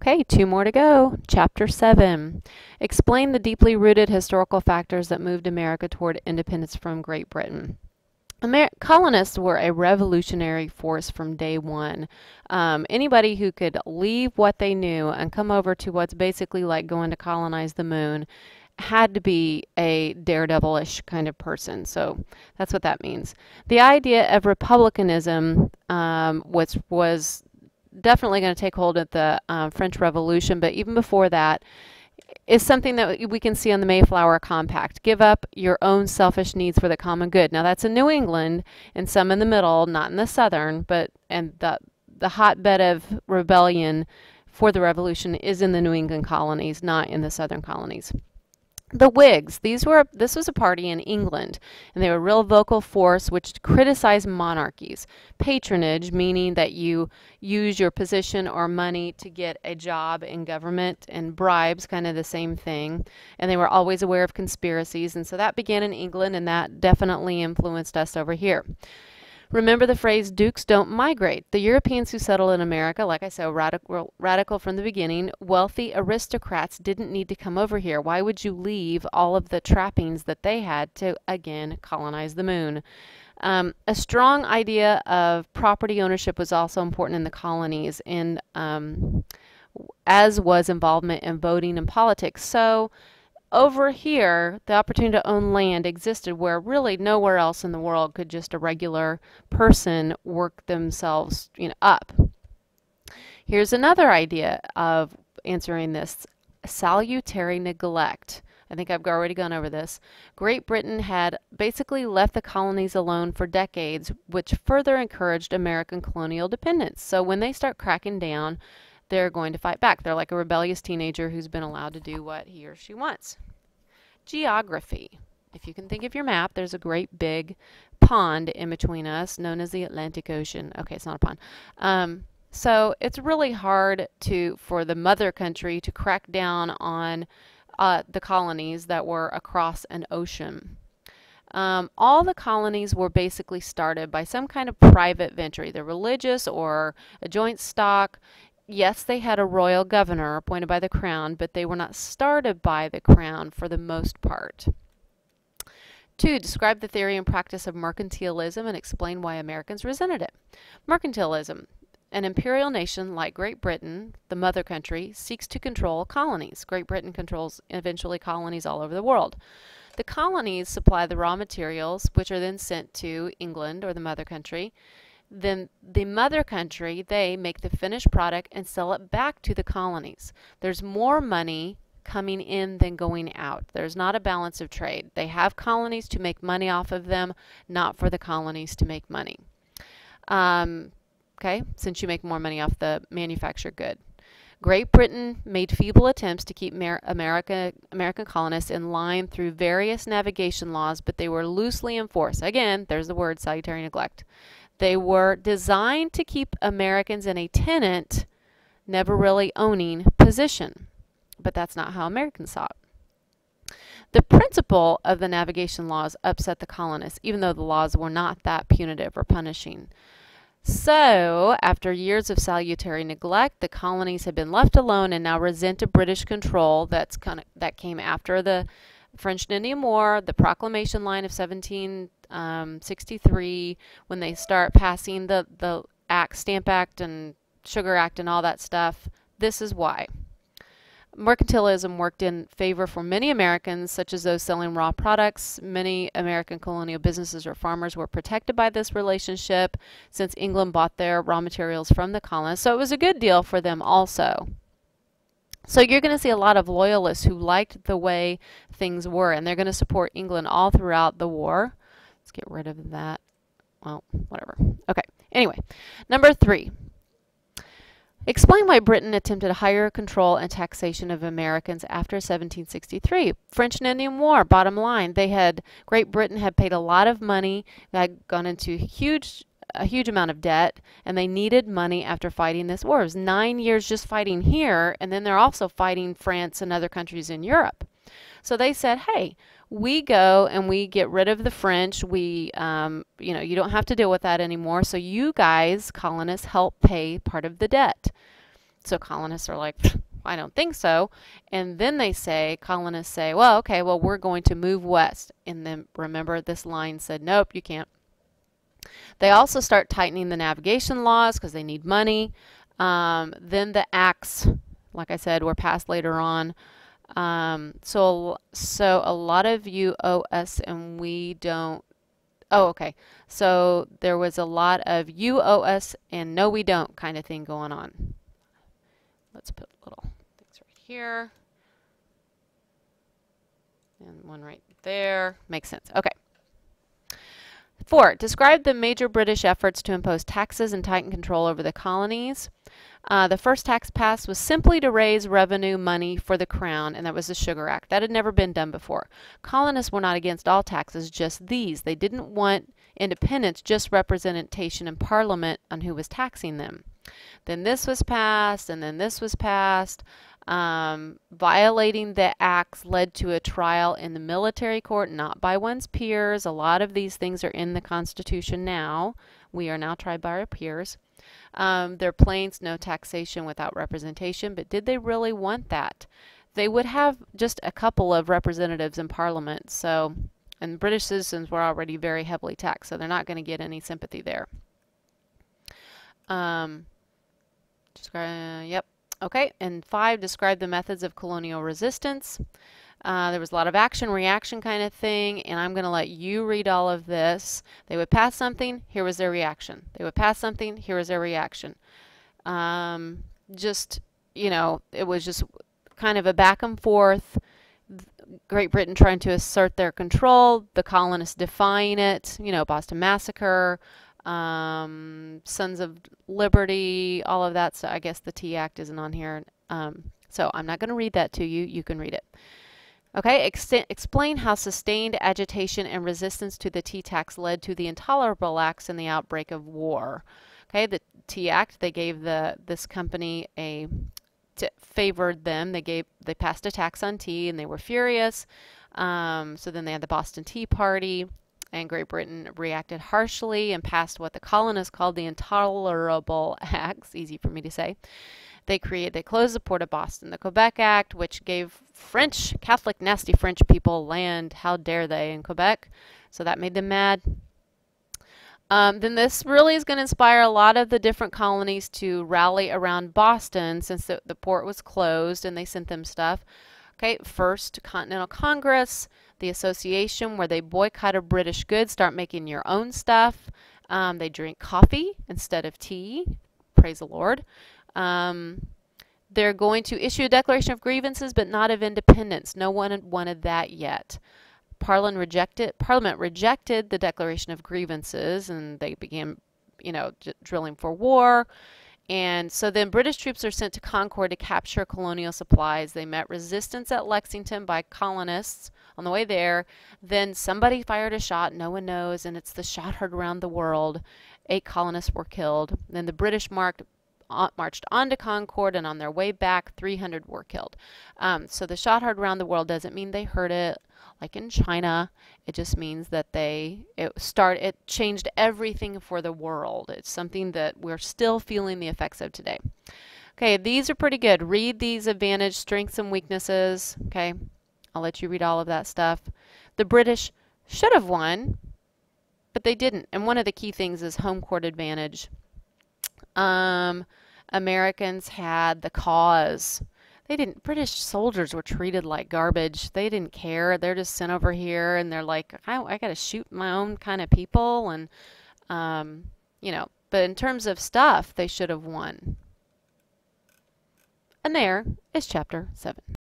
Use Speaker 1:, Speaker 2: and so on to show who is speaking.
Speaker 1: Okay, two more to go. Chapter 7. Explain the deeply rooted historical factors that moved America toward independence from Great Britain. Colonists were a revolutionary force from day one. Anybody who could leave what they knew and come over to what's basically like going to colonize the moon had to be a daredevilish kind of person. So that's what that means. The idea of republicanism was definitely going to take hold at the French Revolution, but even before that, is something that we can see on the Mayflower Compact. Give up your own selfish needs for the common good. Now that's in New England and some in the middle, not in the southern, but and the hotbed of rebellion for the Revolution is in the New England colonies, not in the southern colonies. The Whigs, this was a party in England, and they were a real vocal force which criticized monarchies. Patronage, meaning that you use your position or money to get a job in government, and bribes, kind of the same thing. And they were always aware of conspiracies, and so that began in England, and that definitely influenced us over here. Remember the phrase, dukes don't migrate. The Europeans who settled in America, like I said, radical from the beginning. Wealthy aristocrats didn't need to come over here. Why would you leave all of the trappings that they had to, again, colonize the moon? A strong idea of property ownership was also important in the colonies, and as was involvement in voting and politics. So over here, the opportunity to own land existed where really nowhere else in the world could just a regular person work themselves, up. Here's another idea of answering this: salutary neglect. I think I've already gone over this. Great Britain had basically left the colonies alone for decades, which further encouraged American colonial dependence. So when they start cracking down, they're going to fight back. They're like a rebellious teenager who's been allowed to do what he or she wants. Geography. If you can think of your map, there's a great big pond in between us known as the Atlantic Ocean. Okay, it's not a pond. So it's really hard for the mother country to crack down on the colonies that were across an ocean. All the colonies were basically started by some kind of private venture, either religious or a joint stock. Yes, they had a royal governor appointed by the crown, but they were not started by the crown for the most part. 2. Describe the theory and practice of mercantilism and explain why Americans resented it. Mercantilism. An imperial nation like Great Britain, the mother country, seeks to control colonies. Great Britain controls eventually colonies all over the world. The colonies supply the raw materials, which are then sent to England or the mother country. Then the mother country, they make the finished product and sell it back to the colonies. There's more money coming in than going out. There's not a balance of trade. They have colonies to make money off of them, not for the colonies to make money. Okay, since you make more money off the manufactured good. Great Britain made feeble attempts to keep American colonists in line through various navigation laws, but they were loosely enforced. Again, there's the word salutary neglect. They were designed to keep Americans in a tenant, never really owning position. But that's not how Americans saw it. The principle of the navigation laws upset the colonists, even though the laws were not that punitive or punishing. So, after years of salutary neglect, the colonies had been left alone and now resented British control. That came after the French and Indian War, the Proclamation Line of 1763, when they start passing the Stamp Act and Sugar Act and all that stuff. This is why. Mercantilism worked in favor for many Americans, such as those selling raw products. Many American colonial businesses or farmers were protected by this relationship since England bought their raw materials from the colonists. So it was a good deal for them also. So you're going to see a lot of loyalists who liked the way things were, and they're going to support England all throughout the war. Let's get rid of that. Well, whatever. Okay. Anyway, number 3. Explain why Britain attempted higher control and taxation of Americans after 1763. French and Indian War, bottom line, Great Britain had paid a lot of money, had gone into a huge amount of debt, and they needed money after fighting this war. It was 9 years just fighting here, and then they're also fighting France and other countries in Europe. So they said, hey, we go and we get rid of the French. You don't have to deal with that anymore. So you guys, colonists, help pay part of the debt. So colonists are like, I don't think so. And then colonists say, well, okay, well, we're going to move west. And then remember, this line said, nope, you can't. They also start tightening the navigation laws because they need money. Then the acts, like I said, were passed later on. So a lot of you owe us and we don't. Oh, okay. So there was a lot of you owe us and no we don't kind of thing going on. Let's put little things right here. And one right there. Makes sense. Okay. 4. Describe the major British efforts to impose taxes and tighten control over the colonies. The first tax passed was simply to raise revenue money for the crown, and that was the Sugar Act. That had never been done before. Colonists were not against all taxes, just these. They didn't want independence, just representation in Parliament on who was taxing them. Then this was passed, and then this was passed. Violating the acts led to a trial in the military court, not by one's peers. A lot of these things are in the Constitution now. We are now tried by our peers. Their plains, no taxation without representation, but did they really want that? They would have just a couple of representatives in Parliament, so, and British citizens were already very heavily taxed, so they're not going to get any sympathy there. Yep. Okay, and 5, describe the methods of colonial resistance. There was a lot of action-reaction kind of thing, and I'm going to let you read all of this. They would pass something, here was their reaction. They would pass something, here was their reaction. Just, you know, it was just kind of a back and forth. Great Britain trying to assert their control, the colonists defying it, you know, Boston Massacre, Sons of Liberty, all of that. So I guess the Tea Act isn't on here. So I'm not going to read that to you. You can read it. Okay, explain how sustained agitation and resistance to the tea tax led to the intolerable acts and the outbreak of war. Okay, the Tea Act, they gave this company favored them. They passed a tax on tea and they were furious. So then they had the Boston Tea Party. And Great Britain reacted harshly and passed what the colonists called the Intolerable Acts, easy for me to say. They closed the port of Boston. The Quebec Act, which gave French, Catholic, nasty French people land, how dare they, in Quebec. So that made them mad. Then this really is going to inspire a lot of the different colonies to rally around Boston since the port was closed and they sent them stuff. Okay, First Continental Congress, the association where they boycotted British goods, start making your own stuff. They drink coffee instead of tea. Praise the Lord. They're going to issue a declaration of grievances, but not of independence. No one had wanted that yet. Parliament rejected the declaration of grievances, and they began, you know, drilling for war. And so then British troops are sent to Concord to capture colonial supplies. They met resistance at Lexington by colonists on the way there. Then somebody fired a shot, no one knows, and it's the shot heard around the world. 8 colonists were killed. Then the British marched on to Concord, and on their way back, 300 were killed. So the shot heard around the world doesn't mean they heard it like in China. It just means that it changed everything for the world. It's something that we're still feeling the effects of today. Okay, these are pretty good. Read these advantages, strengths, and weaknesses. Okay, I'll let you read all of that stuff. The British should have won, but they didn't. And one of the key things is home court advantage. Americans had the cause. British soldiers were treated like garbage. They didn't care. They're just sent over here and they're like, I got to shoot my own kind of people. And, you know, but in terms of stuff, they should have won. And there is chapter 7.